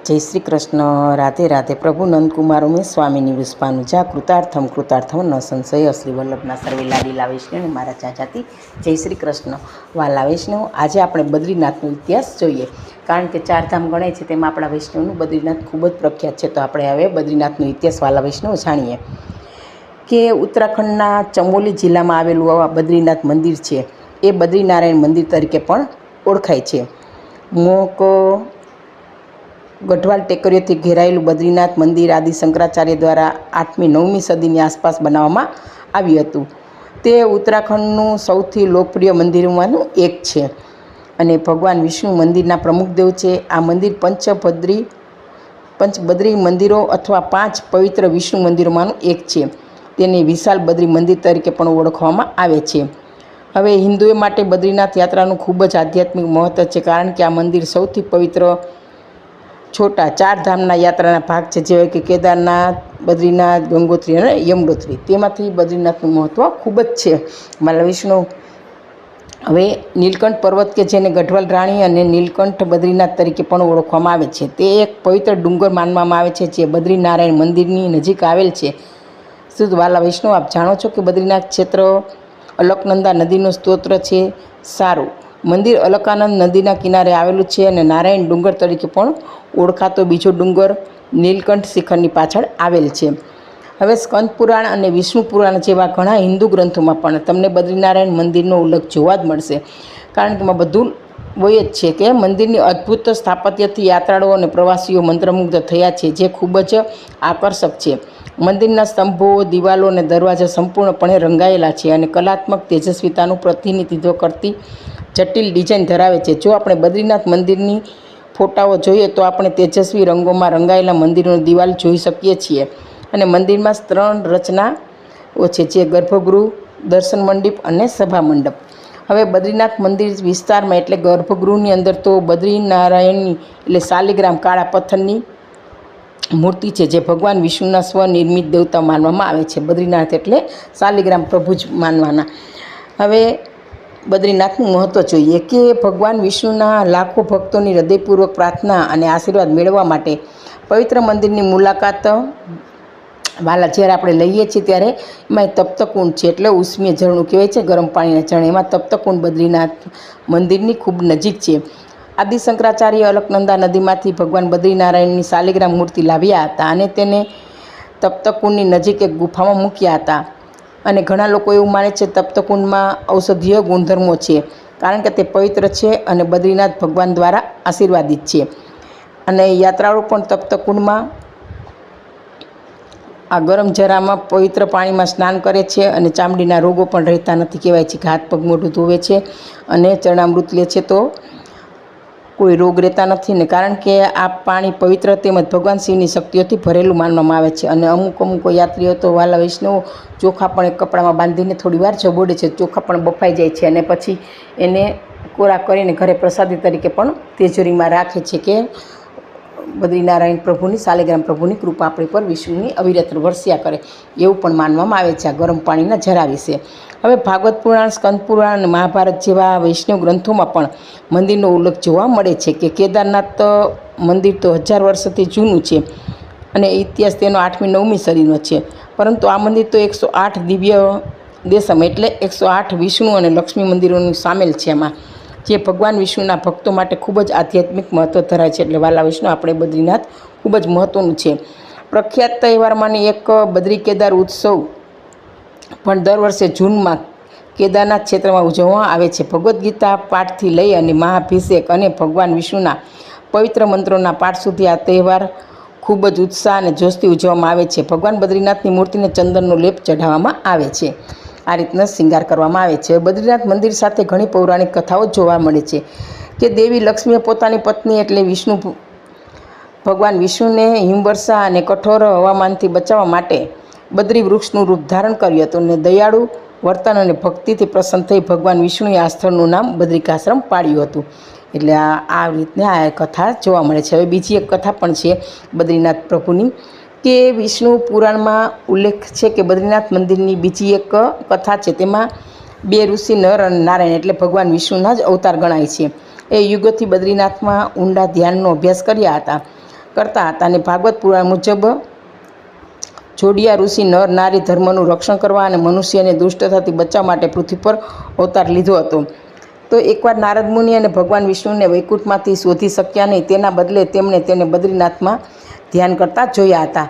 जय श्री कृष्ण। राधे राधे। प्रभु नंदकुमार उमेश स्वामी निवृष्पानुजा कृतार्थम कृतार्थम न संशय। श्री वल्लभना सर्वे लाडीला वैष्णव मारा चाचाती जय श्री कृष्ण। वाला वैष्णव, आज આપણે બદ્રીનાથનો ઇતિહાસ જોઈએ, કારણ કે ચારધામ ગણાય છે તેમાં આપણા વૈષ્ણવનું બદ્રીનાથ ખૂબ જ પ્રખ્યાત છે. તો આપણે હવે બદ્રીનાથનો ઇતિહાસ વાલા વૈષ્ણવ જાણીએ કે ઉત્તરાખંડના ચમોલી જિલ્લામાં આવેલું આ બદ્રીનાથ મંદિર છે એ બદ્રીનારાયણ મંદિર તરીકે પણ ઓળખાય છે. મોક ગઢવાલ ટેકરીઓથી ઘેરાયેલું બદ્રીનાથ મંદિર આદિ શંકરાચાર્ય દ્વારા 8મી 9મી સદીની આસપાસ બનાવવામાં આવ્યું હતું. તે ઉત્તરાખંડનું સૌથી લોકપ્રિય મંદિરોમાંનું એક છે અને ભગવાન વિષ્ણુ મંદિરના પ્રમુખ દેવ છે. આ મંદિર પંચબદ્રી મંદિરો અથવા 5 પવિત્ર વિષ્ણુ મંદિરોમાંનું એક છે. તેને વિશાલ બદ્રી મંદિર તરીકે પણ ઓળખવામાં આવે છે. હવે હિન્દુઓ માટે બદ્રીનાથ યાત્રાનું ખૂબ જ આધ્યાત્મિક મહત્ત્વ છે, કારણ કે આ મંદિર સૌથી પવિત્ર છોટા 4 ધામના યાત્રાના ભાગ છે, જેવા કે કેદારનાથ, બદ્રીનાથ, ગંગોત્રી અને યમનોત્રી. તેમાંથી બદ્રીનાથનું મહત્ત્વ ખૂબ જ છે. મારા વિષ્ણુ હવે નીલકંઠ પર્વત કે જેને ગઢવાલ રાણી અને નીલકંઠ બદ્રીનાથ તરીકે પણ ઓળખવામાં આવે છે, તે એક પવિત્ર ડુંગર માનવામાં આવે છે જે બદ્રીનારાયણ મંદિરની નજીક આવેલ છે. શું વાલા વૈષ્ણવ, આપ જાણો છો કે બદ્રીનાથ ક્ષેત્ર અલકનંદા નદીનું સ્ત્રોત છે? સારું. મંદિર અલકાનંદ નદીના કિનારે આવેલું છે અને નારાયણ ડુંગર તરીકે પણ ઓળખાતો બીજો ડુંગર નીલકંઠ શિખરની પાછળ આવેલ છે. હવે સ્કંદ પુરાણ અને વિષ્ણુ પુરાણ જેવા ઘણા હિન્દુ ગ્રંથોમાં પણ તમને બદ્રીનારાયણ મંદિરનો ઉલ્લેખ જોવા જ મળશે, કારણ કે એમાં બધું હોય જ છે કે મંદિરની અદ્ભુત સ્થાપત્યથી યાત્રાળુઓ અને પ્રવાસીઓ મંત્રમુગ્ધ થયા છે, જે ખૂબ જ આકર્ષક છે. મંદિરના સ્તંભો, દિવાલો અને દરવાજા સંપૂર્ણપણે રંગાયેલા છે અને કલાત્મક તેજસ્વીતાનું પ્રતિનિધિત્વ કરતી જટિલ ડિઝાઇન ધરાવે છે. જો આપણે બદ્રીનાથ મંદિરની ફોટાઓ જોઈએ તો આપણે તેજસ્વી રંગોમાં રંગાયેલા મંદિરોની દિવાલ જોઈ શકીએ છીએ અને મંદિરમાં 3 રચનાઓ છે, જે ગર્ભગૃહ, દર્શન મંડપ અને સભા મંડપ. હવે બદ્રીનાથ મંદિર વિસ્તારમાં એટલે ગર્ભગૃહની અંદર તો બદ્રીનારાયણની એટલે શાલિગ્રામ કાળા પથ્થરની મૂર્તિ છે, જે ભગવાન વિષ્ણુના સ્વનિર્મિત દેવતા માનવામાં આવે છે. બદ્રીનાથ એટલે શાલિગ્રામ પ્રભુ જ માનવાના. હવે બદ્રીનાથનું મહત્ત્વ જોઈએ કે ભગવાન વિષ્ણુના લાખો ભક્તોની હૃદયપૂર્વક પ્રાર્થના અને આશીર્વાદ મેળવવા માટે પવિત્ર મંદિરની મુલાકાત વાલા જ્યારે આપણે લઈએ છીએ ત્યારે એમાં તપ્તકુંડ છે, એટલે ઉષ્મીય ઝરણું કહેવાય છે, ગરમ પાણીના ઝરણા. એમાં તપ્તકુંડ બદ્રીનાથ મંદિરની ખૂબ નજીક છે. આદિ શંકરાચાર્ય અલકનંદા નદીમાંથી ભગવાન બદ્રીનારાયણની શાલિગ્રામ મૂર્તિ લાવ્યા હતા અને તેને તપ્તકુંડની નજીક એક ગુફામાં મૂક્યા હતા. અને ઘણા લોકો એવું માને છે તપ્તકુંડમાં ઔષધીય ગુણધર્મો છે, કારણ કે તે પવિત્ર છે અને બદ્રીનાથ ભગવાન દ્વારા આશીર્વાદિત છે. અને યાત્રાળુ પણ તપ્તકુંડમાં આ ગરમ જરામાં પવિત્ર પાણીમાં સ્નાન કરે છે અને ચામડીના રોગો પણ રહેતા નથી. કહેવાય છે કે હાથ પગ મોઢું ધોવે છે અને ચરણામૃત લે છે તો કોઈ રોગ રહેતા નથી ને, કારણ કે આ પાણી પવિત્ર તેમજ ભગવાન શિવની શક્તિઓથી ભરેલું માનવામાં આવે છે. અને અમુક યાત્રીઓ તો વાલા વૈષ્ણવો ચોખા પણ એક કપડામાં બાંધીને થોડી વાર જબોડે છે. ચોખા પણ બફાઈ જાય છે અને પછી એને કોરા કરીને ઘરે પ્રસાદી તરીકે પણ તિજોરીમાં રાખે છે કે બદ્રીનારાયણ પ્રભુની, શાલિગ્રામ પ્રભુની કૃપા આપણી પર વિષ્ણુની અવિરત વરસ્યા કરે, એવું પણ માનવામાં આવે છે આ ગરમ પાણીના ઝરા વિશે. હવે ભાગવત પુરાણ, સ્કંદ પુરાણ અને મહાભારત જેવા વૈષ્ણવ ગ્રંથોમાં પણ મંદિરનો ઉલ્લેખ જોવા મળે છે કે કેદારનાથ મંદિર તો 1000 વર્ષથી જૂનું છે અને ઇતિહાસ તેનો 8મી 9મી સદીનો છે, પરંતુ આ મંદિર તો 108 દિવ્ય દેશમ એટલે 108 વિષ્ણુ અને લક્ષ્મી મંદિરોનું સામેલ છે એમાં, જે ભગવાન વિષ્ણુના ભક્તો માટે ખૂબ જ આધ્યાત્મિક મહત્ત્વ ધરાવે છે. એટલે વાલા વિષ્ણુ આપણે બદ્રીનાથ ખૂબ જ મહત્ત્વનું છે. પ્રખ્યાત તહેવારમાંની એક બદ્રી કેદાર ઉત્સવ પણ દર વર્ષે જૂનમાં કેદારનાથ ક્ષેત્રમાં ઉજવવામાં આવે છે. ભગવદ્ ગીતા પાઠથી લઈ અને મહાભિષેક અને ભગવાન વિષ્ણુના પવિત્ર મંત્રોના પાઠ સુધી આ તહેવાર ખૂબ જ ઉત્સાહ અને જોશથી ઉજવવામાં આવે છે. ભગવાન બદ્રીનાથની મૂર્તિને ચંદનનો લેપ ચઢાવવામાં આવે છે. આ રીતના શૃંગાર કરવામાં આવે છે. બદ્રીનાથ મંદિર સાથે ઘણી પૌરાણિક કથાઓ જોવા મળે છે કે દેવી લક્ષ્મીએ પોતાની પત્ની એટલે ભગવાન વિષ્ણુને હિમવર્ષા અને કઠોર હવામાનથી બચાવવા માટે બદ્રી વૃક્ષનું રૂપ ધારણ કર્યું હતું અને દયાળુ વર્તન અને ભક્તિથી પ્રસન્ન થઈ ભગવાન વિષ્ણુએ આ સ્થળનું નામ બદ્રિકાશ્રમ પાડ્યું હતું. એટલે આ રીતના આ કથા જોવા મળે છે. હવે બીજી એક કથા પણ છે બદ્રીનાથ પ્રભુની કે વિષ્ણુ પુરાણમાં ઉલ્લેખ છે કે બદ્રીનાથ મંદિરની બીજી એક કથા છે, તેમાં 2 ઋષિ નર અને નારાયણ એટલે ભગવાન વિષ્ણુના જ અવતાર ગણાય છે. એ યુગોથી બદ્રીનાથમાં ઊંડા ધ્યાનનો અભ્યાસ કર્યા હતા. કરતા હતા અને ભાગવત પુરાણ મુજબ જોડિયા ઋષિ નર નારી ધર્મનું રક્ષણ કરવા અને મનુષ્યને દુષ્ટતાથી બચાવવા માટે પૃથ્વી પર અવતાર લીધો હતો. તો એકવાર નારદ મુનિ અને ભગવાન વિષ્ણુને વૈકુંઠમાંથી શોધી શક્યા નહીં, તેના બદલે તેમણે તેને બદ્રીનાથમાં ધ્યાન કરતા જોયા હતા.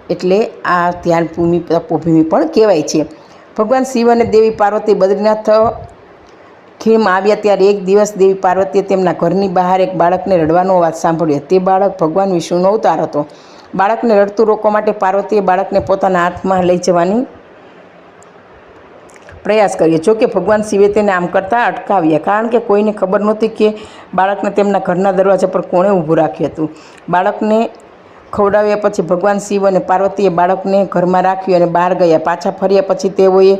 એટલે આ ધ્યાન ભૂમિ તપોભૂમિ પણ કહેવાય છે. ભગવાન શિવ અને દેવી પાર્વતી બદ્રીનાથ ખીણમાં આવ્યા ત્યારે એક દિવસ દેવી પાર્વતીએ તેમના ઘરની બહાર એક બાળકને રડવાનો અવાજ સાંભળ્યો. તે બાળક ભગવાન વિષ્ણુનો અવતાર હતો. બાળકને રડતું રોકવા માટે પાર્વતીએ બાળકને પોતાના હાથમાં લઈ જવાની પ્રયાસ કર્યો. જોકે ભગવાન શિવે તેને આમ કરતાં અટકાવ્યા, કારણ કે કોઈને ખબર નહોતી કે બાળકને તેમના ઘરના દરવાજા પર કોણે ઊભું રાખ્યું હતું. બાળકને ખવડાવ્યા પછી ભગવાન શિવ અને પાર્વતીએ બાળકને ઘરમાં રાખ્યું અને બહાર ગયા. પાછા ફર્યા પછી તેઓએ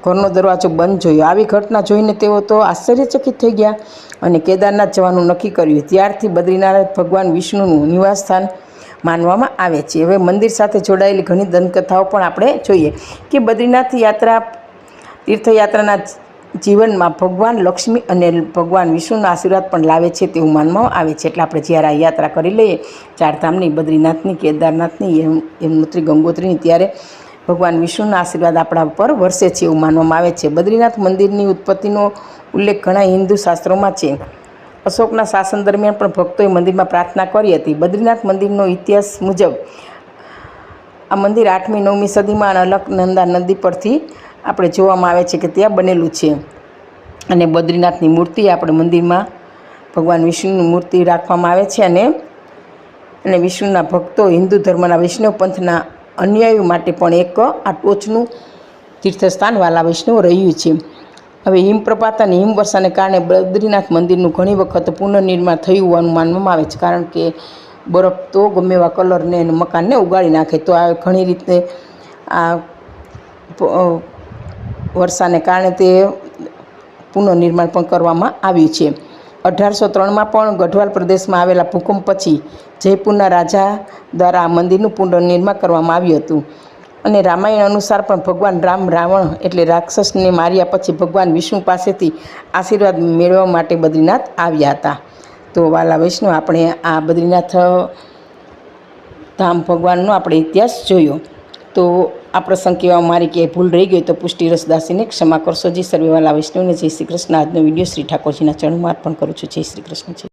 ઘરનો દરવાજો બંધ જોયો. આવી ઘટના જોઈને તેઓ તો આશ્ચર્યચકિત થઈ ગયા અને કેદારનાથ જવાનું નક્કી કર્યું. ત્યારથી બદ્રીનાથ ભગવાન વિષ્ણુનું નિવાસસ્થાન માનવામાં આવે છે. હવે મંદિર સાથે જોડાયેલી ઘણી દંતકથાઓ પણ આપણે જોઈએ કે બદ્રીનાથ તીર્થયાત્રાના જીવનમાં ભગવાન લક્ષ્મી અને ભગવાન વિષ્ણુના આશીર્વાદ પણ લાવે છે તેવું માનવામાં આવે છે. એટલે આપણે જ્યારે આ યાત્રા કરી લઈએ ચારધામની, બદ્રીનાથની, કેદારનાથની, યમનોત્રી, ગંગોત્રીની, ત્યારે ભગવાન વિષ્ણુના આશીર્વાદ આપણા ઉપર વરસે છે એવું માનવામાં આવે છે. બદ્રીનાથ મંદિરની ઉત્પત્તિનો ઉલ્લેખ ઘણા હિન્દુ શાસ્ત્રોમાં છે. અશોકના શાસન દરમિયાન પણ ભક્તોએ મંદિરમાં પ્રાર્થના કરી હતી. બદ્રીનાથ મંદિરનો ઇતિહાસ મુજબ આ મંદિર 8મી 9મી સદીમાં અલકનંદા નદી પરથી આપણે જોવામાં આવે છે કે ત્યાં બનેલું છે. અને બદ્રીનાથની મૂર્તિ આપણે મંદિરમાં ભગવાન વિષ્ણુની મૂર્તિ રાખવામાં આવે છે. અને વિષ્ણુના ભક્તો, હિન્દુ ધર્મના વૈષ્ણવ પંથના અનુયાયીઓ માટે પણ એક આ ટોચનું તીર્થસ્થાન વાલા વૈષ્ણવ રહ્યું છે. હવે હિમપ્રપાત અને હિમવર્ષાને કારણે બદ્રીનાથ મંદિરનું ઘણી વખત પુનર્નિર્માણ થયું હોવાનું માનવામાં આવે છે, કારણ કે બરફ તો ગમે એવા કલરને અને મકાનને ઉગાડી નાખે. તો આ ઘણી રીતે આ વર્ષાને કારણે તે પુનર્નિર્માણ પણ કરવામાં આવ્યું છે. 1803માં પણ ગઢવાલ પ્રદેશમાં આવેલા ભૂકંપ પછી જયપુરના રાજા દ્વારા આ મંદિરનું પુનર્નિર્માણ કરવામાં આવ્યું હતું. અને રામાયણ અનુસાર પણ ભગવાન રામ રાવણ એટલે રાક્ષસને માર્યા પછી ભગવાન વિષ્ણુ પાસેથી આશીર્વાદ મેળવવા માટે બદ્રીનાથ આવ્યા હતા. તો વાલા વૈષ્ણવ, આપણે આ બદ્રીનાથ ધામ ભગવાનનો આપણે ઇતિહાસ જોયો. તો આ પ્રસંગ કહેવામાં મારી ક્યાંય ભૂલ રહી ગઈ તો પુષ્ટિ રસદાસીને ક્ષમા કરશો જી. સર્વે વાલા વૈષ્ણવને જય શ્રી કૃષ્ણ. આજનો વિડીયો શ્રી ઠાકોરજીના ચરણોમાં અર્પણ કરું છું. જય શ્રી કૃષ્ણ.